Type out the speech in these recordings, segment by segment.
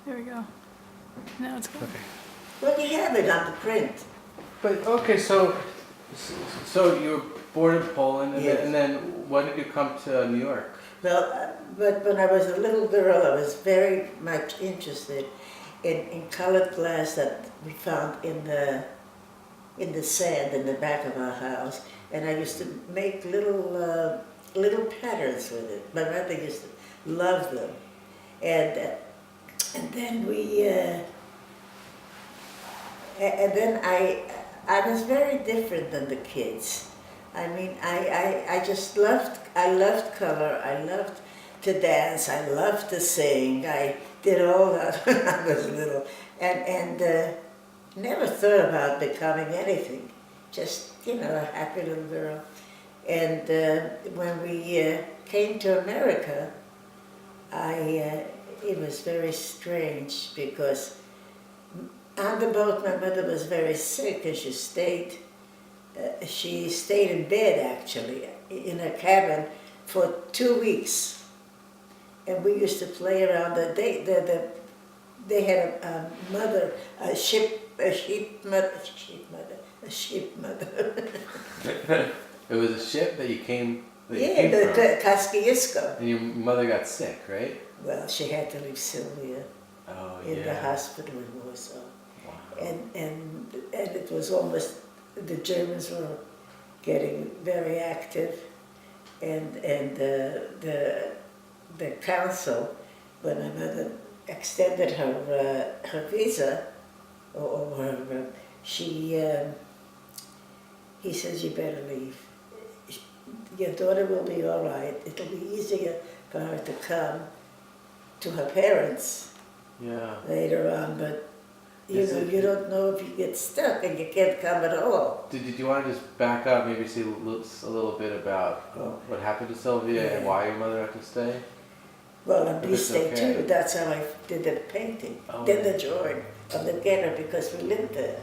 There we go. Now it's good. Okay. Well, you have it on the print. But okay, so you were born in Poland, and, Yes. then when did you come to New York? Well, but when I was a little girl, I was very much interested in colored glass that we found in the sand in the back of our house, and I used to make little patterns with it. My mother used to love them, and then I was very different than the kids. I mean, I just loved color, I loved to dance, I loved to sing, I did all that when I was little, and never thought about becoming anything, just, a happy little girl. And when we came to America, it was very strange because on the boat my mother was very sick and she stayed in bed actually in a cabin for 2 weeks, and we used to play around. They had a sheep mother. It was a ship that you came. Yeah, the Kosciuszko. And your mother got sick, right? Well, she had to leave Sylvia in the hospital in Warsaw, and it was almost, the Germans were getting very active, and the council, when my mother extended her visa, or her, he says, you better leave. Your daughter will be all right. It'll be easier for her to come to her parents later on, but you don't know if you get stuck and you can't come at all. Did you want to just back up, maybe say a little bit about what happened to Sylvia and why your mother had to stay? Well, on this day too, that's how I did the painting, did the drawing of the ghetto, because we lived there.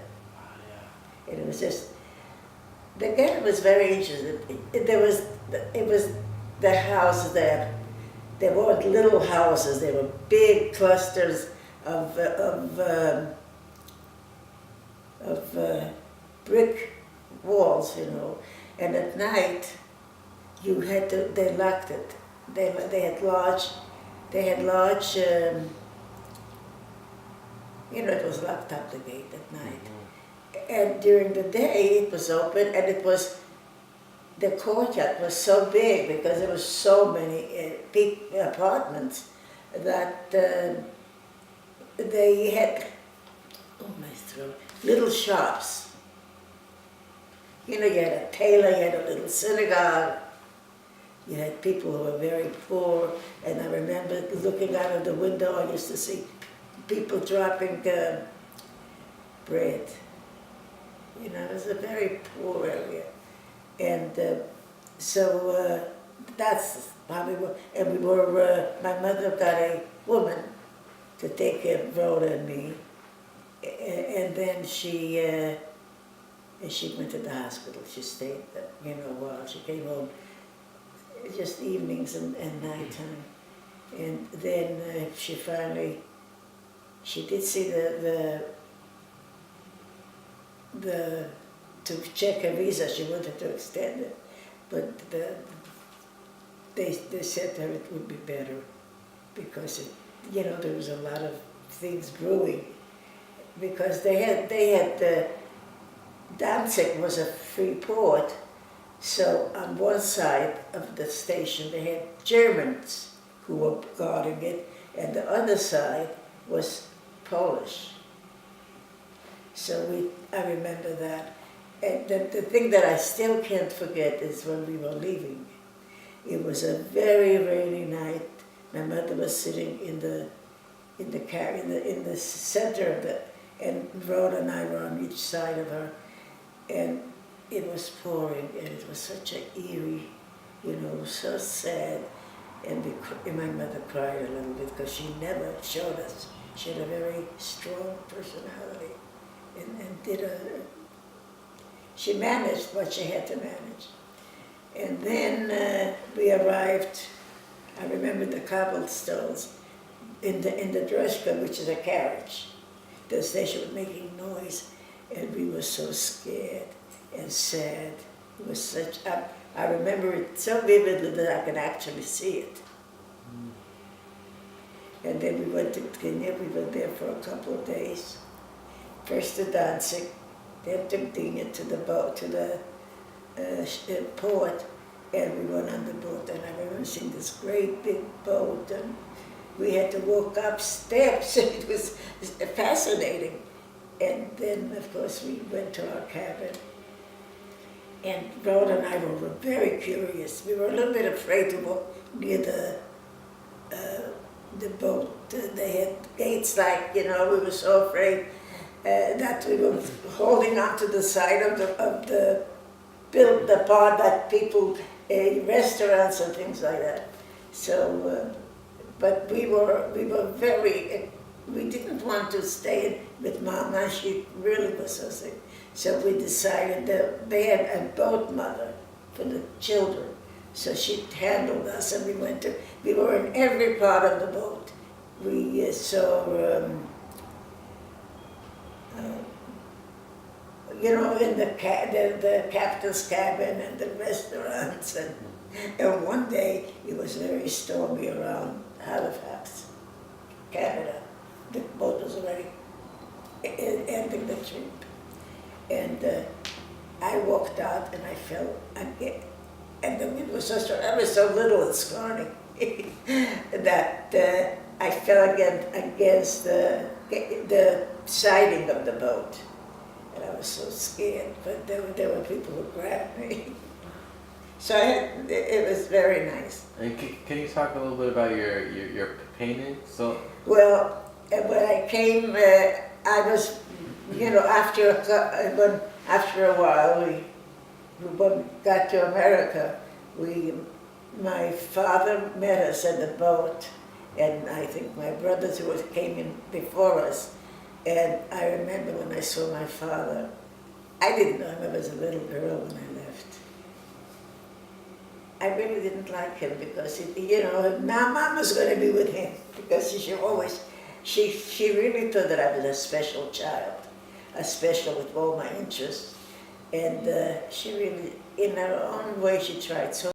And it was just, the ghetto was very interesting. It was the houses there. They weren't little houses. They were big clusters of brick walls, And at night, they locked it. They had large. It was locked up, the gate at night. And during the day, it was open, and the courtyard was so big because there was so many apartments that they had, my throat, little shops. You had a tailor, you had a little synagogue, you had people who were very poor, and I remember looking out of the window, I used to see people dropping bread. It was a very poor area. And so that's how we were. And my mother got a woman to take care of Rhoda and me. And then she went to the hospital. She stayed, while she came home, just evenings and nighttime. And then she did see to check her visa, she wanted to extend it, but they said to her it would be better because there was a lot of things brewing, because they had Danzig was a free port, so on one side of the station they had Germans who were guarding it, and the other side was Polish. So I remember that. And the thing that I still can't forget is when we were leaving. It was a very rainy night. My mother was sitting in the car in the center of and Rhoda and I were on each side of her, and it was pouring, and it was such an eerie, so sad. And my mother cried a little bit because she never showed us. She had a very strong personality, and she managed what she had to manage. And then we arrived, I remember the cobblestones, in the droshka, which is a carriage. The station was making noise, and we were so scared and sad. It was such. I remember it so vividly that I can actually see it. And then we went to Kenya. We were there for a couple of days. First to dancing, then to Kenya to the boat, to the port, and we went on the boat. And I remember seeing this great big boat, and we had to walk up steps. It was fascinating. And then, of course, we went to our cabin. And Rhoda and I were very curious. We were a little bit afraid to walk near the boat. They had gates, like, we were so afraid that we were holding on to the side of the part that people, restaurants and things like that. So, but we were very, we didn't want to stay with Mama. She really was so sick. So we decided that they had a boat mother for the children. So she handled us, and we were in every part of the boat. We saw, in the captain's cabin and the restaurants. And one day it was very stormy around Halifax, Canada. The boat was already ending the trip. And I walked out, and I fell again. And the wind was so strong. I was so little and scrawny that I fell again against the siding of the boat. And I was so scared, but there were people who grabbed me. So it was very nice. And can you talk a little bit about your painting? So. Well, when I came, I was, after a while, we got to America. My father met us at the boat, and I think my brothers who came in before us. And I remember when I saw my father, I didn't know him. I was a little girl when I left. I really didn't like him because, now Mama's going to be with him, because she really thought that I was a special child, a special with all my interests. And she really, in her own way, she tried so